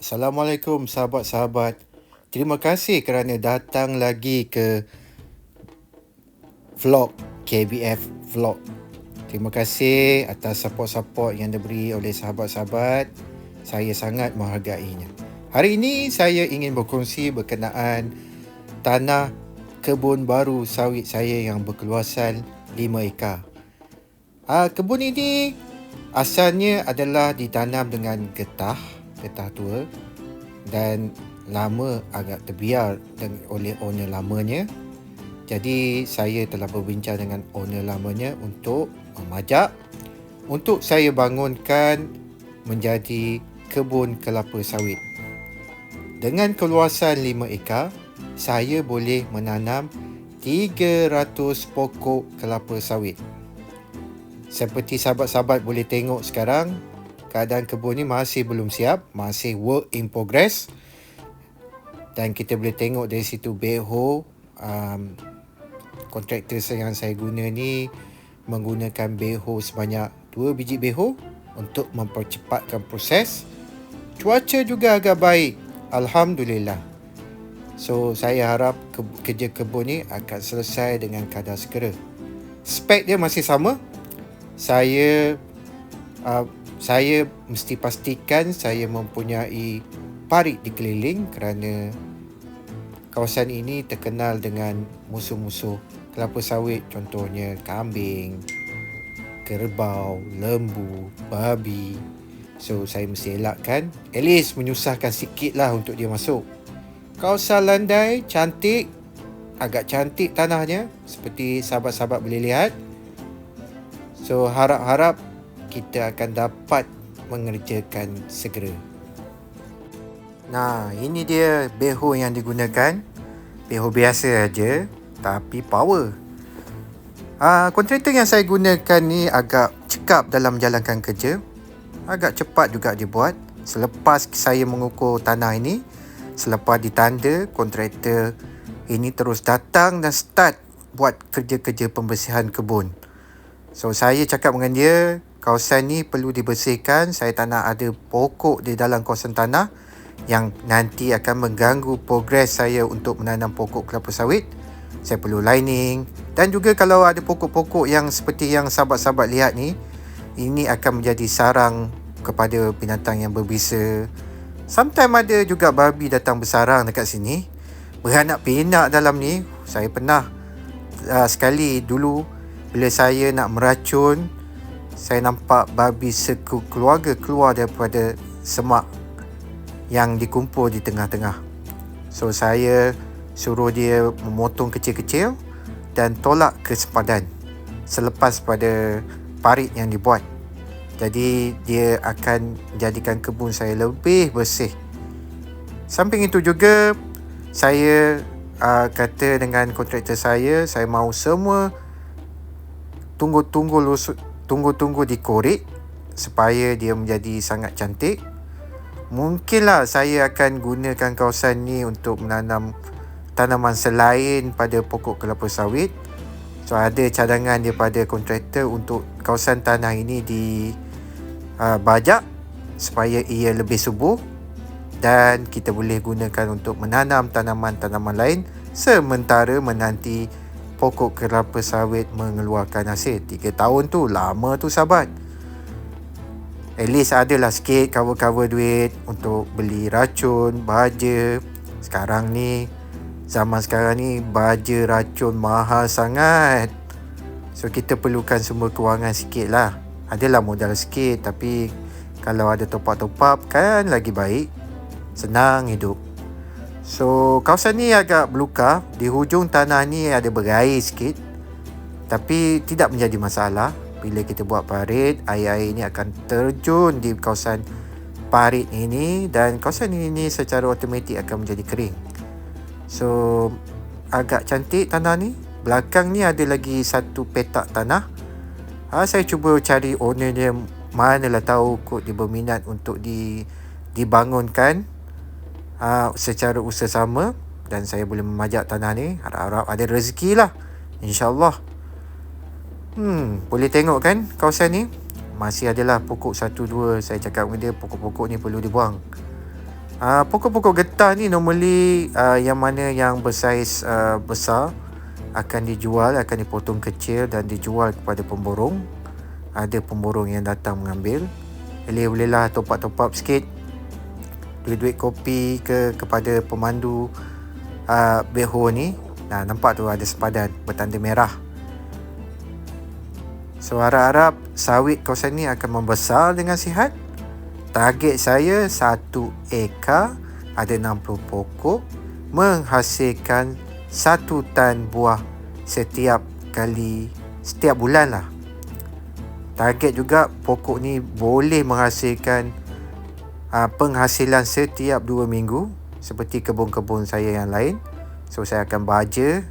Assalamualaikum sahabat-sahabat. Terima kasih kerana datang lagi ke vlog KBF Vlog. Terima kasih atas support-support yang diberi oleh sahabat-sahabat. Saya sangat menghargainya. Hari ini saya ingin berkongsi berkenaan tanah kebun baru sawit saya yang berkeluasan 5 ekar. Kebun ini asalnya adalah ditanam dengan getah tua, dan lama agak terbiar oleh owner lamanya. Jadi saya telah berbincang dengan owner lamanya untuk memajak untuk saya bangunkan menjadi kebun kelapa sawit. Dengan keluasan 5 ekar, saya boleh menanam 300 pokok kelapa sawit. Seperti sahabat-sahabat boleh tengok sekarang, keadaan kebun ni masih belum siap, masih work in progress. Dan kita boleh tengok dari situ backhoe, kontraktor yang saya guna ni menggunakan backhoe sebanyak 2 biji backhoe untuk mempercepatkan proses. Cuaca juga agak baik, Alhamdulillah. So saya harap kerja kebun ni akan selesai dengan kadar segera. Spek dia masih sama. Saya mesti pastikan saya mempunyai parit di keliling kerana kawasan ini terkenal dengan musuh-musuh kelapa sawit, contohnya kambing, kerbau, lembu, babi. So saya mesti elakkan, at least menyusahkan sikit lah untuk dia masuk. Kawasan landai cantik, agak cantik tanahnya seperti sahabat-sahabat boleh lihat. So harap-harap kita akan dapat mengerjakan segera. Nah, ini dia backhoe yang digunakan. Backhoe biasa aja, tapi power. Kontraktor yang saya gunakan ni agak cekap dalam menjalankan kerja. Agak cepat juga dibuat. Selepas saya mengukur tanah ini, selepas ditanda, kontraktor ini terus datang dan start buat kerja-kerja pembersihan kebun. So saya cakap dengan dia, kawasan ni perlu dibersihkan. Saya tak nak ada pokok di dalam kawasan tanah yang nanti akan mengganggu progres saya untuk menanam pokok kelapa sawit. Saya perlu lining. Dan juga kalau ada pokok-pokok yang seperti yang sahabat-sahabat lihat ni, ini akan menjadi sarang kepada binatang yang berbisa. Sometimes ada juga babi datang bersarang dekat sini, beranak pinak dalam ni. Saya pernah sekali dulu bila saya nak meracun, saya nampak babi sekeluarga keluar daripada semak yang dikumpul di tengah-tengah. So saya suruh dia memotong kecil-kecil dan tolak ke sempadan selepas pada parit yang dibuat. Jadi dia akan jadikan kebun saya lebih bersih. Samping itu juga, saya kata dengan kontraktor saya mahu semua tunggu dikorek supaya dia menjadi sangat cantik. Mungkinlah saya akan gunakan kawasan ni untuk menanam tanaman selain pada pokok kelapa sawit. So ada cadangan daripada kontraktor untuk kawasan tanah ini dibajak supaya ia lebih subur dan kita boleh gunakan untuk menanam tanaman-tanaman lain sementara menanti pokok kelapa sawit mengeluarkan hasil. 3 tahun tu lama tu sahabat. At least adalah sikit cover duit untuk beli racun, baja. Sekarang ni, zaman sekarang ni, baja racun mahal sangat. So kita perlukan sumber kewangan sikit lah. Adalah modal sikit, tapi kalau ada top-up kan lagi baik. Senang hidup. So kawasan ni agak belukar. Di hujung tanah ni ada berair sikit, tapi tidak menjadi masalah. Bila kita buat parit, air-air ni akan terjun di kawasan parit ini dan kawasan ini secara automatik akan menjadi kering. So agak cantik tanah ni. Belakang ni ada lagi satu petak tanah. Saya cuba cari owner dia, manalah tahu kot dia berminat untuk dibangunkan secara usaha sama dan saya boleh memajak tanah ni. Harap-harap ada rezeki lah, InsyaAllah. Boleh tengok kan kawasan ni. Masih adalah pokok 1-2. Saya cakap dengan dia pokok-pokok ni perlu dibuang. Pokok-pokok getah ni normally yang mana yang bersaiz besar akan dijual, akan dipotong kecil dan dijual kepada pemborong. Ada pemborong yang datang mengambil. Jadi bolehlah top up sikit duit-duit kopi kepada pemandu backhoe ni. Nampak tu ada sepadan bertanda merah. So harap-harap sawit kawasan ni akan membesar dengan sihat. Target saya 1 ekar ada 60 pokok menghasilkan 1 tan buah setiap bulan lah. Target juga pokok ni boleh menghasilkan penghasilan setiap 2 minggu seperti kebun-kebun saya yang lain. So saya akan baja.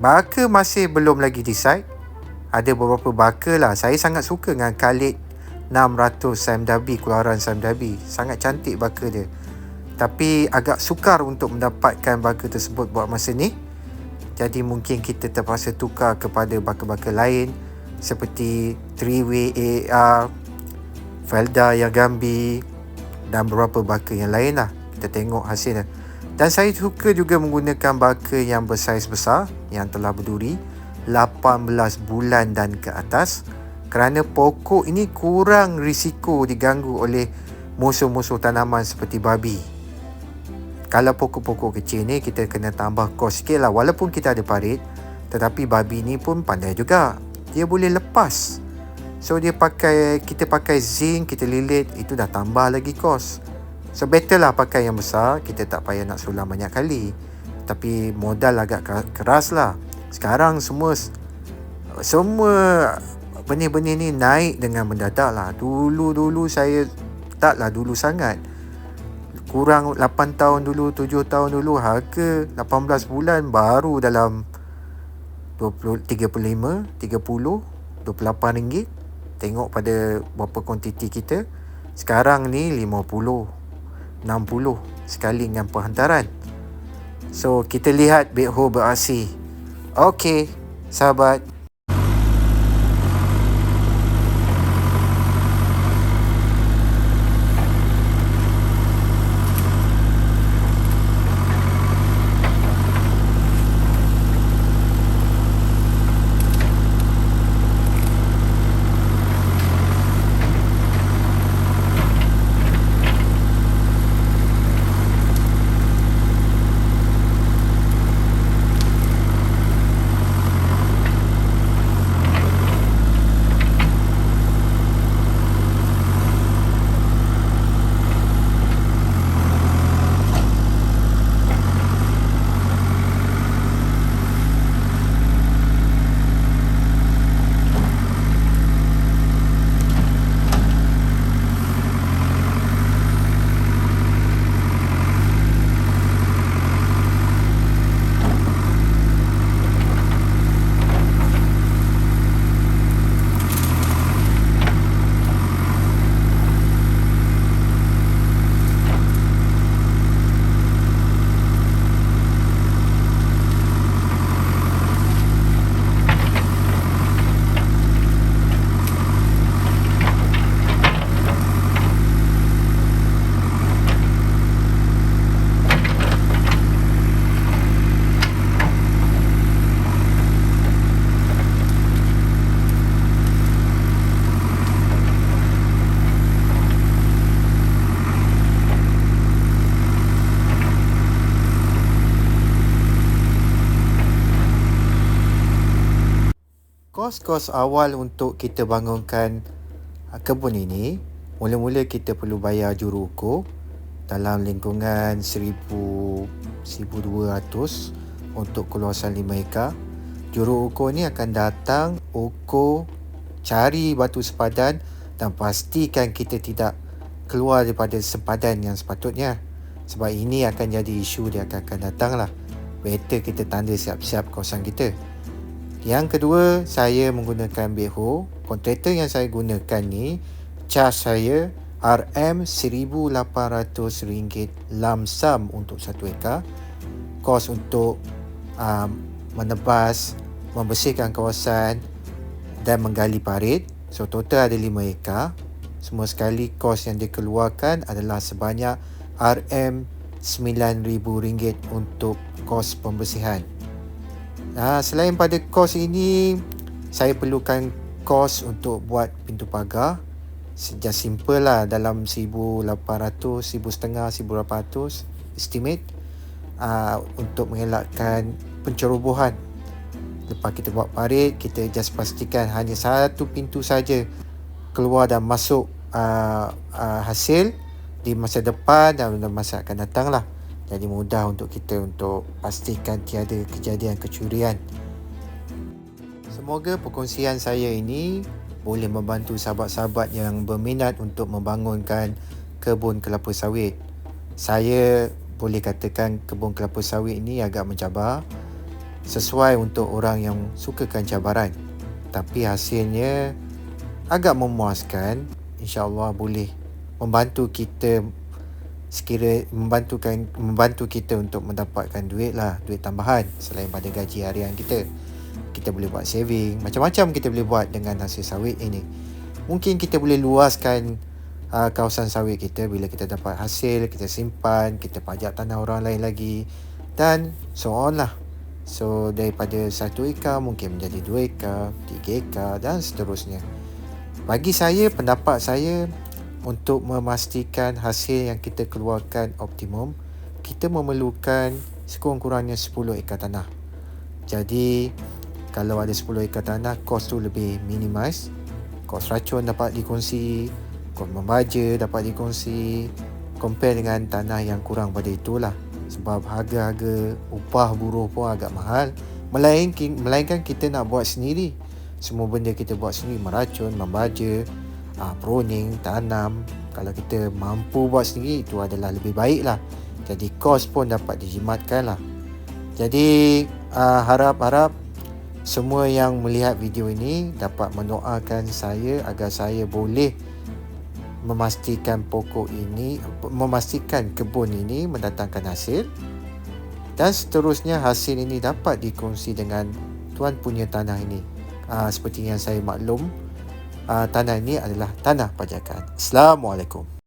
Baka masih belum lagi decide. Ada beberapa baka lah. Saya sangat suka dengan Khalid 600 Sam Dhabi, keluaran Sam Dhabi. Sangat cantik baka dia. Tapi agak sukar untuk mendapatkan baka tersebut buat masa ni. Jadi mungkin kita terpaksa tukar kepada baka-baka lain seperti Triway AR, Felda Yagambi dan beberapa baka yang lain lah. Kita tengok hasilnya. Dan saya suka juga menggunakan baka yang bersaiz besar yang telah berduri 18 bulan dan ke atas, kerana pokok ini kurang risiko diganggu oleh musuh-musuh tanaman seperti babi. Kalau pokok-pokok kecil ni kita kena tambah kos sikit lah. Walaupun kita ada parit, tetapi babi ni pun pandai juga. Dia boleh lepas. So kita pakai zinc, kita lilit, itu dah tambah lagi kos. So better lah pakai yang besar. Kita tak payah nak sulam banyak kali. Tapi modal agak keras lah. Sekarang semua benih-benih ni naik dengan mendadak lah. Dulu saya taklah dulu sangat. Kurang 8 tahun dulu, 7 tahun dulu, harga 18 bulan baru dalam 35, 30, 28 ringgit. Tengok pada berapa kuantiti kita. Sekarang ni 50, 60 sekali dengan penghantaran. So kita lihat backhoe beraksi. Okey, sahabat. Kos-kos awal untuk kita bangunkan kebun ini, mula-mula kita perlu bayar juru ukur dalam lingkungan 1,200 untuk keluasan 5 ekar. Juru ukur ni akan datang, ukur, cari batu sepadan dan pastikan kita tidak keluar daripada sempadan yang sepatutnya. Sebab ini akan jadi isu dia akan datang lah. Better kita tanda siap-siap kawasan kita. Yang kedua, saya menggunakan backhoe. Kontraktor yang saya gunakan ni, charge saya RM1,800 lamsam untuk 1 ekar. Kos untuk menebas, membersihkan kawasan dan menggali parit. So total ada 5 ekar. Semua sekali kos yang dikeluarkan adalah sebanyak RM9,000 untuk kos pembersihan. Selain pada kos ini, saya perlukan kos untuk buat pintu pagar. Just simple lah, dalam 1,800, 1,500, 1,800 estimate, untuk mengelakkan pencerobohan. Lepas kita buat parit, kita just pastikan hanya satu pintu saja keluar dan masuk hasil di masa depan dan masa akan datang lah. Jadi mudah untuk kita untuk pastikan tiada kejadian kecurian. Semoga perkongsian saya ini boleh membantu sahabat-sahabat yang berminat untuk membangunkan kebun kelapa sawit. Saya boleh katakan kebun kelapa sawit ini agak mencabar, sesuai untuk orang yang sukakan cabaran. Tapi hasilnya agak memuaskan. InsyaAllah boleh membantu kita membantu kita untuk mendapatkan duit tambahan selain pada gaji harian kita. Kita boleh buat saving, macam-macam kita boleh buat dengan hasil sawit ini. Mungkin kita boleh luaskan kawasan sawit kita. Bila kita dapat hasil, kita simpan, kita pajak tanah orang lain lagi, dan so on lah. So daripada 1 ekar mungkin menjadi 2 ekar, 3 ekar dan seterusnya. Bagi saya, pendapat saya, untuk memastikan hasil yang kita keluarkan optimum, kita memerlukan sekurang-kurangnya 10 ekar tanah. Jadi kalau ada 10 ekar tanah, kos tu lebih minimize. Kos racun dapat dikongsi, kos membaja dapat dikongsi, compare dengan tanah yang kurang pada itulah. Sebab harga-harga upah buruh pun agak mahal. Melainkan kita nak buat sendiri. Semua benda kita buat sendiri, meracun, membaja, pruning, tanam. Kalau kita mampu buat sendiri, itu adalah lebih baik lah. Jadi kos pun dapat dijimatkan lah. Jadi harap semua yang melihat video ini dapat mendoakan saya agar saya boleh memastikan kebun ini mendatangkan hasil, dan seterusnya hasil ini dapat dikongsi dengan tuan punya tanah ini. Seperti yang saya maklum, tanah ini adalah tanah pajakan. Assalamualaikum.